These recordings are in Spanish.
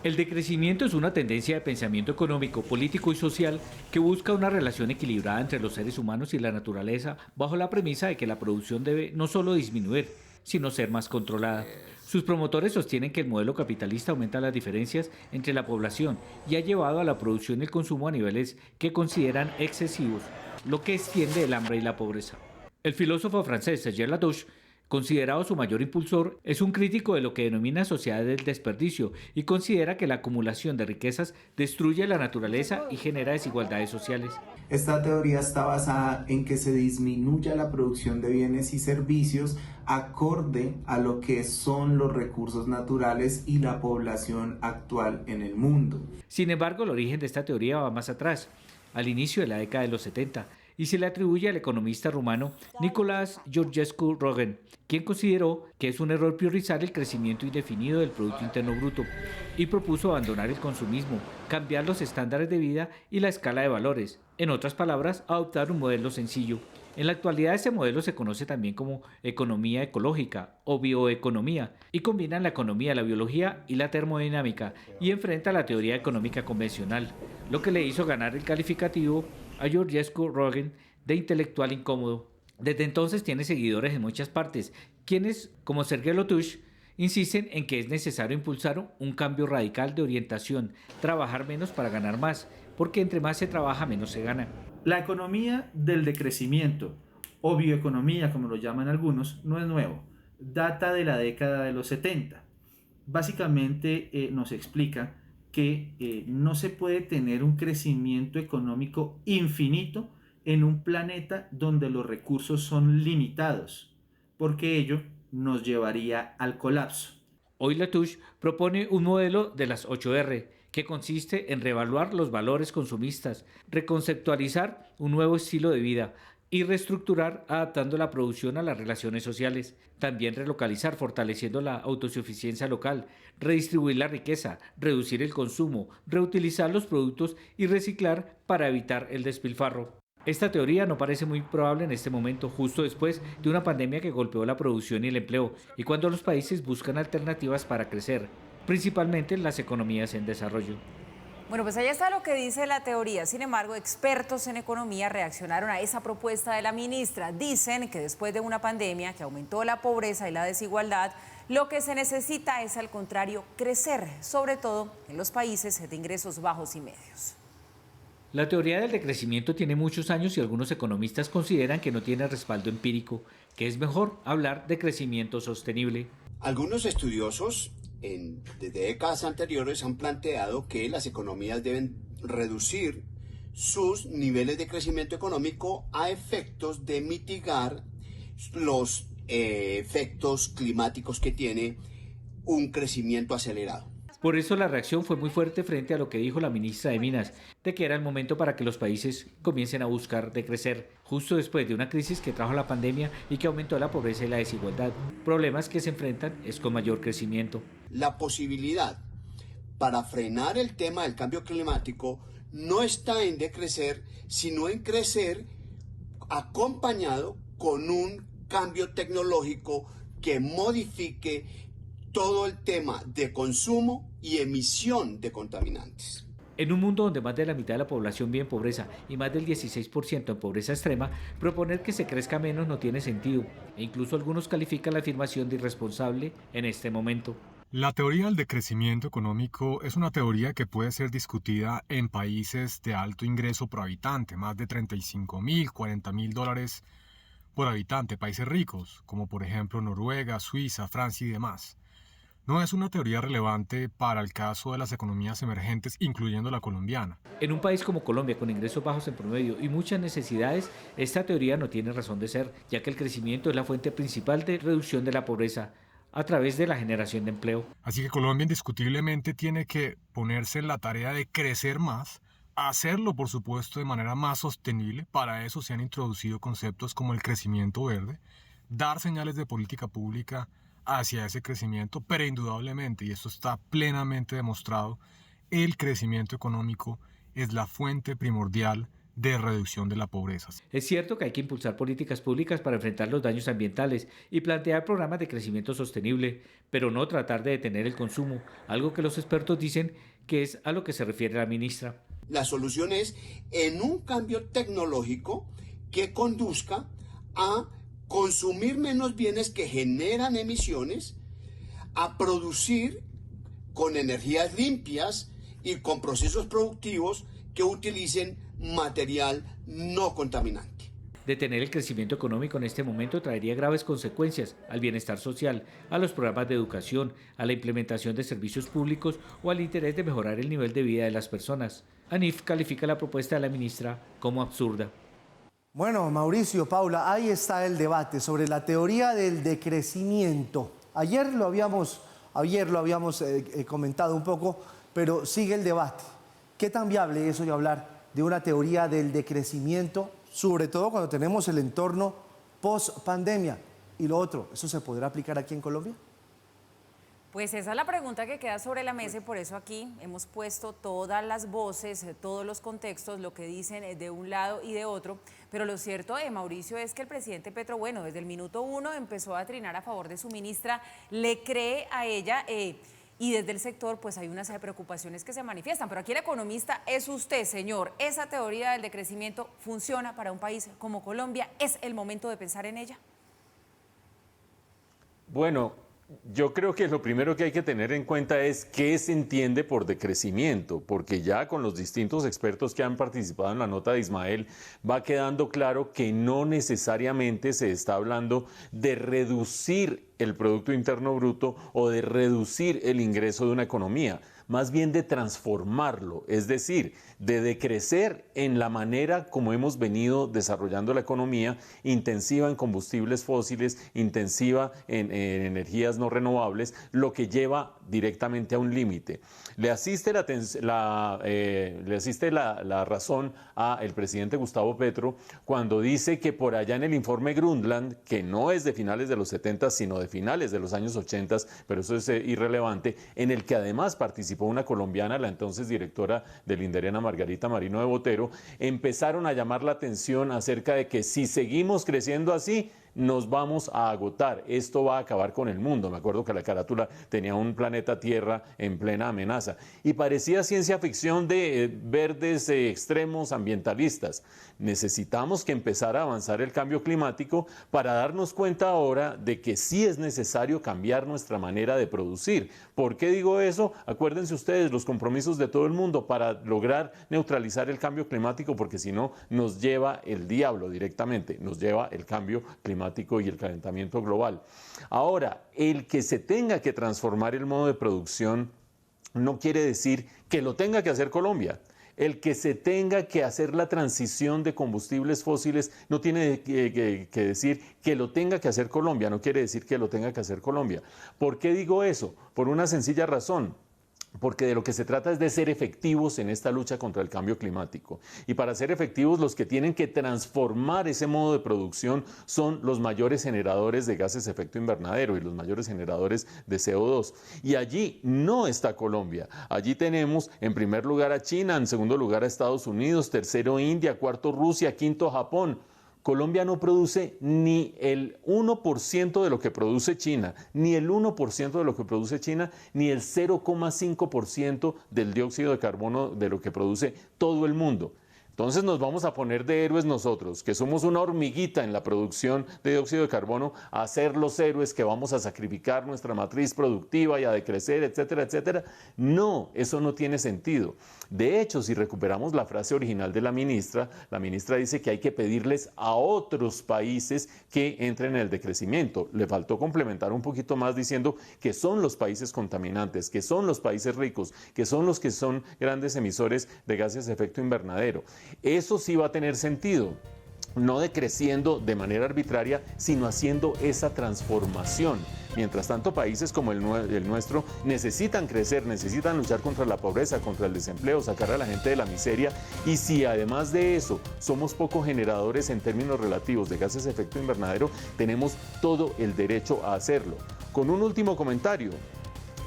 El decrecimiento es una tendencia de pensamiento económico, político y social que busca una relación equilibrada entre los seres humanos y la naturaleza bajo la premisa de que la producción debe no solo disminuir, sino ser más controlada. Sus promotores sostienen que el modelo capitalista aumenta las diferencias entre la población y ha llevado a la producción y el consumo a niveles que consideran excesivos, lo que extiende el hambre y la pobreza. El filósofo francés Serge Latouche, considerado su mayor impulsor, es un crítico de lo que denomina sociedad del desperdicio y considera que la acumulación de riquezas destruye la naturaleza y genera desigualdades sociales. Esta teoría está basada en que se disminuya la producción de bienes y servicios acorde a lo que son los recursos naturales y la población actual en el mundo. Sin embargo, el origen de esta teoría va más atrás, al inicio de la década de los 70, y se le atribuye al economista rumano Nicolás Georgescu-Roegen, quien consideró que es un error priorizar el crecimiento indefinido del Producto Interno Bruto y propuso abandonar el consumismo, cambiar los estándares de vida y la escala de valores. En otras palabras, adoptar un modelo sencillo. En la actualidad este modelo se conoce también como economía ecológica o bioeconomía y combina la economía, la biología y la termodinámica y enfrenta la teoría económica convencional, lo que le hizo ganar el calificativo a Georgescu-Roegen de intelectual incómodo. Desde entonces tiene seguidores en muchas partes, quienes, como Serge Latouche, insisten en que es necesario impulsar un cambio radical de orientación, trabajar menos para ganar más, porque entre más se trabaja, menos se gana. La economía del decrecimiento, o bioeconomía como lo llaman algunos, no es nuevo, data de la década de los 70. Básicamente nos explica que no se puede tener un crecimiento económico infinito en un planeta donde los recursos son limitados, porque ello nos llevaría al colapso. Hoy Latouche propone un modelo de las 8R, que consiste en reevaluar los valores consumistas, reconceptualizar un nuevo estilo de vida y reestructurar adaptando la producción a las relaciones sociales. También relocalizar fortaleciendo la autosuficiencia local, redistribuir la riqueza, reducir el consumo, reutilizar los productos y reciclar para evitar el despilfarro. Esta teoría no parece muy probable en este momento, justo después de una pandemia que golpeó la producción y el empleo, y cuando los países buscan alternativas para crecer, principalmente en las economías en desarrollo. Bueno, pues ahí está lo que dice la teoría. Sin embargo, expertos en economía reaccionaron a esa propuesta de la ministra. Dicen que después de una pandemia que aumentó la pobreza y la desigualdad, lo que se necesita es, al contrario, crecer, sobre todo en los países de ingresos bajos y medios. La teoría del decrecimiento tiene muchos años y algunos economistas consideran que no tiene respaldo empírico, que es mejor hablar de crecimiento sostenible. Algunos estudiosos de décadas anteriores han planteado que las economías deben reducir sus niveles de crecimiento económico a efectos de mitigar los efectos climáticos que tiene un crecimiento acelerado. Por eso la reacción fue muy fuerte frente a lo que dijo la ministra de Minas, de que era el momento para que los países comiencen a buscar de crecer, justo después de una crisis que trajo la pandemia y que aumentó la pobreza y la desigualdad. Problemas que se enfrentan es con mayor crecimiento. La posibilidad para frenar el tema del cambio climático no está en decrecer, sino en crecer acompañado con un cambio tecnológico que modifique todo el tema de consumo y emisión de contaminantes. En un mundo donde más de la mitad de la población vive en pobreza y más del 16% en pobreza extrema, proponer que se crezca menos no tiene sentido, e incluso algunos califican la afirmación de irresponsable en este momento. La teoría del decrecimiento económico es una teoría que puede ser discutida en países de alto ingreso por habitante, más de 35.000, 40.000 dólares por habitante, países ricos, como por ejemplo Noruega, Suiza, Francia y demás. No es una teoría relevante para el caso de las economías emergentes, incluyendo la colombiana. En un país como Colombia, con ingresos bajos en promedio y muchas necesidades, esta teoría no tiene razón de ser, ya que el crecimiento es la fuente principal de reducción de la pobreza a través de la generación de empleo. Así que Colombia indiscutiblemente tiene que ponerse en la tarea de crecer más, hacerlo por supuesto de manera más sostenible. Para eso se han introducido conceptos como el crecimiento verde, dar señales de política pública hacia ese crecimiento, pero indudablemente, y esto está plenamente demostrado, el crecimiento económico es la fuente primordial de reducción de la pobreza. Es cierto que hay que impulsar políticas públicas para enfrentar los daños ambientales y plantear programas de crecimiento sostenible, pero no tratar de detener el consumo, algo que los expertos dicen que es a lo que se refiere la ministra. La solución es en un cambio tecnológico que conduzca a consumir menos bienes que generan emisiones, a producir con energías limpias y con procesos productivos que utilicen material no contaminante. Detener el crecimiento económico en este momento traería graves consecuencias al bienestar social, a los programas de educación, a la implementación de servicios públicos o al interés de mejorar el nivel de vida de las personas. ANIF califica la propuesta de la ministra como absurda. Bueno, Mauricio, Paula, ahí está el debate sobre la teoría del decrecimiento. Ayer lo habíamos comentado un poco, pero sigue el debate. ¿Qué tan viable es hoy hablar de una teoría del decrecimiento, sobre todo cuando tenemos el entorno post-pandemia? Y lo otro, ¿eso se podrá aplicar aquí en Colombia? Pues esa es la pregunta que queda sobre la mesa y por eso aquí hemos puesto todas las voces, todos los contextos, lo que dicen de un lado y de otro. Pero lo cierto, Mauricio, es que el presidente Petro, bueno, desde el minuto 1 empezó a trinar a favor de su ministra, le cree a ella y desde el sector pues hay una serie de preocupaciones que se manifiestan. Pero aquí el economista es usted, señor. ¿Esa teoría del decrecimiento funciona para un país como Colombia? ¿Es el momento de pensar en ella? Bueno, yo creo que lo primero que hay que tener en cuenta es qué se entiende por decrecimiento, porque ya con los distintos expertos que han participado en la nota de Ismael va quedando claro que no necesariamente se está hablando de reducir el Producto Interno Bruto o de reducir el ingreso de una economía, más bien de transformarlo, es decir, de decrecer en la manera como hemos venido desarrollando la economía, intensiva en combustibles fósiles, intensiva en energías no renovables, lo que lleva directamente a un límite. Le asiste la razón al presidente Gustavo Petro cuando dice que por allá en el informe Grundtland, que no es de finales de los 70, sino de finales de los años 80, pero eso es irrelevante, en el que además participó una colombiana, la entonces directora del INDERENA, Margarita Marino de Botero, empezaron a llamar la atención acerca de que si seguimos creciendo así, nos vamos a agotar, esto va a acabar con el mundo. Me acuerdo que la carátula tenía un planeta Tierra en plena amenaza y parecía ciencia ficción de verdes extremos ambientalistas. Necesitamos que empezar a avanzar el cambio climático para darnos cuenta ahora de que sí es necesario cambiar nuestra manera de producir. ¿Por qué digo eso? Acuérdense ustedes los compromisos de todo el mundo para lograr neutralizar el cambio climático, porque si no nos lleva el diablo directamente, nos lleva el cambio climático y el calentamiento global. Ahora, el que se tenga que transformar el modo de producción no quiere decir que lo tenga que hacer Colombia. El que se tenga que hacer la transición de combustibles fósiles no tiene que decir que lo tenga que hacer Colombia, no quiere decir que lo tenga que hacer Colombia. ¿Por qué digo eso? Por una sencilla razón. Porque de lo que se trata es de ser efectivos en esta lucha contra el cambio climático. Y para ser efectivos, los que tienen que transformar ese modo de producción son los mayores generadores de gases de efecto invernadero y los mayores generadores de CO2. Y allí no está Colombia. Allí tenemos en primer lugar a China, en segundo lugar a Estados Unidos, tercero India, cuarto Rusia, quinto Japón. Colombia no produce ni el 1% de lo que produce China, ni el 1% de lo que produce China, ni el 0,5% del dióxido de carbono de lo que produce todo el mundo. Entonces nos vamos a poner de héroes nosotros, que somos una hormiguita en la producción de dióxido de carbono, a ser los héroes que vamos a sacrificar nuestra matriz productiva y a decrecer, etcétera, etcétera. No, eso no tiene sentido. De hecho, si recuperamos la frase original de la ministra dice que hay que pedirles a otros países que entren en el decrecimiento. Le faltó complementar un poquito más diciendo que son los países contaminantes, que son los países ricos, que son los que son grandes emisores de gases de efecto invernadero. Eso sí va a tener sentido, no decreciendo de manera arbitraria, sino haciendo esa transformación. Mientras tanto, países como el nuestro necesitan crecer, necesitan luchar contra la pobreza, contra el desempleo, sacar a la gente de la miseria. Y si además de eso somos poco generadores en términos relativos de gases de efecto invernadero, tenemos todo el derecho a hacerlo. Con un último comentario.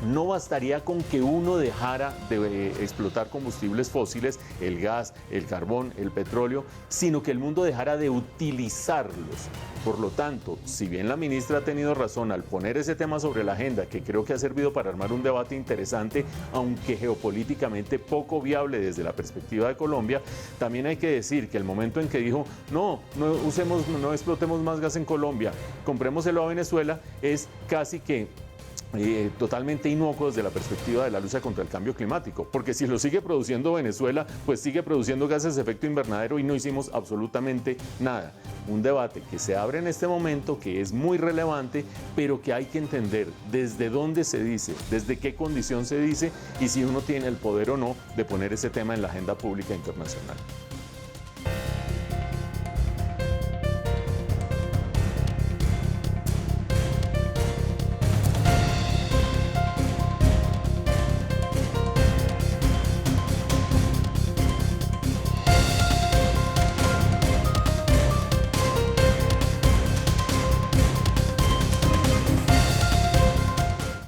no bastaría con que uno dejara de explotar combustibles fósiles, el gas, el carbón, el petróleo, sino que el mundo dejara de utilizarlos. Por lo tanto, si bien la ministra ha tenido razón al poner ese tema sobre la agenda, que creo que ha servido para armar un debate interesante, aunque geopolíticamente poco viable desde la perspectiva de Colombia, también hay que decir que el momento en que dijo, no explotemos más gas en Colombia, comprémoselo a Venezuela, es casi que totalmente inocuo desde la perspectiva de la lucha contra el cambio climático, porque si lo sigue produciendo Venezuela, pues sigue produciendo gases de efecto invernadero y no hicimos absolutamente nada. Un debate que se abre en este momento, que es muy relevante, pero que hay que entender desde dónde se dice, desde qué condición se dice y si uno tiene el poder o no de poner ese tema en la agenda pública internacional.